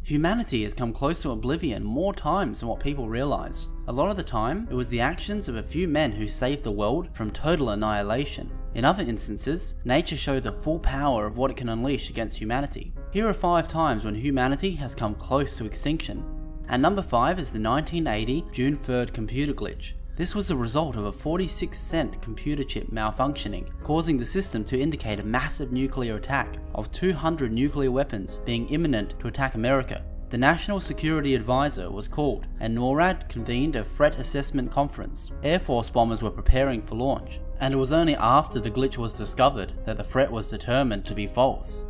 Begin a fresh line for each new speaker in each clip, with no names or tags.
Humanity has come close to oblivion more times than what people realize. A lot of the time, it was the actions of a few men who saved the world from total annihilation. In other instances, nature showed the full power of what it can unleash against humanity. Here are 5 times when humanity has come close to extinction. At number 5 is the 1980 June 3rd computer glitch. This was the result of a 46-cent computer chip malfunctioning, causing the system to indicate a massive nuclear attack of 200 nuclear weapons being imminent to attack America. The National Security Advisor was called, and NORAD convened a threat assessment conference. Air Force bombers were preparing for launch, and it was only after the glitch was discovered that the threat was determined to be false.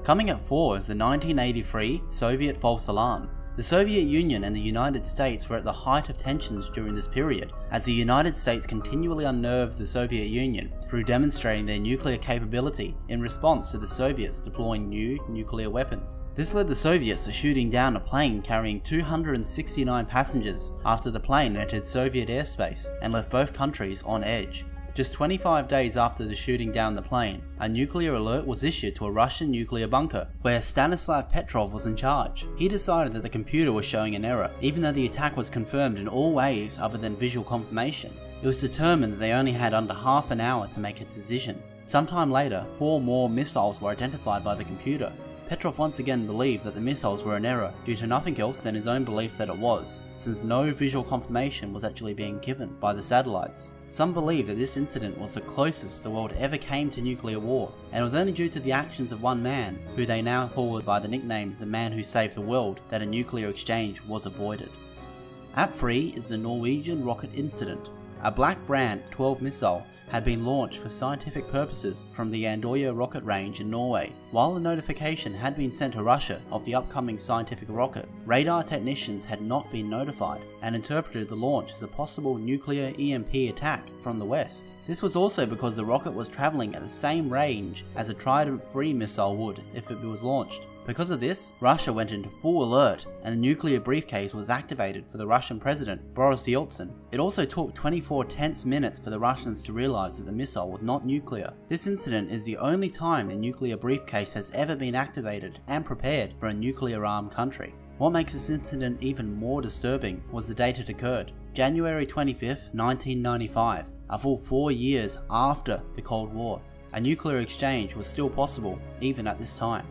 Coming at 4 is the 1983 Soviet false alarm. The Soviet Union and the United States were at the height of tensions during this period, as the United States continually unnerved the Soviet Union through demonstrating their nuclear capability in response to the Soviets deploying new nuclear weapons. This led the Soviets to shooting down a plane carrying 269 passengers after the plane entered Soviet airspace and left both countries on edge. Just 25 days after the shooting down the plane, a nuclear alert was issued to a Russian nuclear bunker, where Stanislav Petrov was in charge. He decided that the computer was showing an error, even though the attack was confirmed in all ways other than visual confirmation. It was determined that they only had under half an hour to make a decision. Sometime later, 4 more missiles were identified by the computer. Petrov once again believed that the missiles were an error due to nothing else than his own belief that it was, since no visual confirmation was actually being given by the satellites. Some believe that this incident was the closest the world ever came to nuclear war, and it was only due to the actions of one man, who they now call by the nickname the man who saved the world, that a nuclear exchange was avoided. At 3 is the Norwegian rocket incident. A Black Brand 12 missile had been launched for scientific purposes from the Andøya rocket range in Norway. While the notification had been sent to Russia of the upcoming scientific rocket, radar technicians had not been notified and interpreted the launch as a possible nuclear EMP attack from the west. This was also because the rocket was travelling at the same range as a Trident III missile would if it was launched. Because of this, Russia went into full alert and the nuclear briefcase was activated for the Russian president, Boris Yeltsin. It also took 24 tense minutes for the Russians to realize that the missile was not nuclear. This incident is the only time the nuclear briefcase has ever been activated and prepared for a nuclear-armed country. What makes this incident even more disturbing was the date it occurred, January 25th, 1995, a full 4 years after the Cold War. A nuclear exchange was still possible even at this time.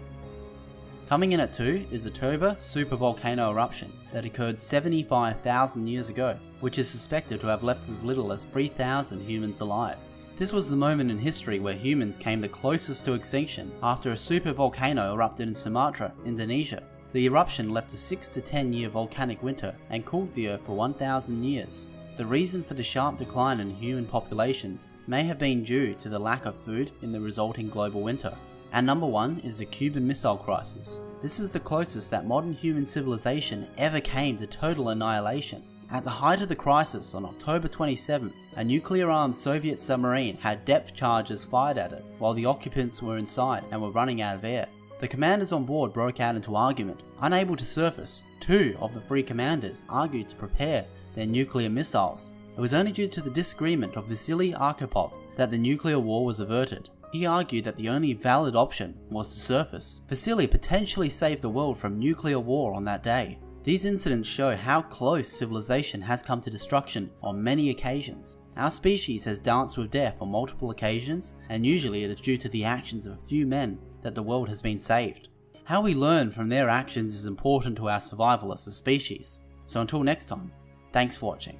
Coming in at 2 is the Toba supervolcano eruption that occurred 75,000 years ago, which is suspected to have left as little as 3,000 humans alive. This was the moment in history where humans came the closest to extinction after a supervolcano erupted in Sumatra, Indonesia. The eruption left a 6 to 10 year volcanic winter and cooled the earth for 1,000 years. The reason for the sharp decline in human populations may have been due to the lack of food in the resulting global winter. At number 1 is the Cuban Missile Crisis. This is the closest that modern human civilization ever came to total annihilation. At the height of the crisis on October 27th, a nuclear-armed Soviet submarine had depth charges fired at it while the occupants were inside and were running out of air. The commanders on board broke out into argument. Unable to surface, 2 of the 3 commanders argued to prepare their nuclear missiles. It was only due to the disagreement of Vasily Arkhipov that the nuclear war was averted. He argued that the only valid option was to surface. Vasily potentially saved the world from nuclear war on that day. These incidents show how close civilization has come to destruction on many occasions. Our species has danced with death on multiple occasions, and usually it is due to the actions of a few men that the world has been saved. How we learn from their actions is important to our survival as a species. So until next time, thanks for watching.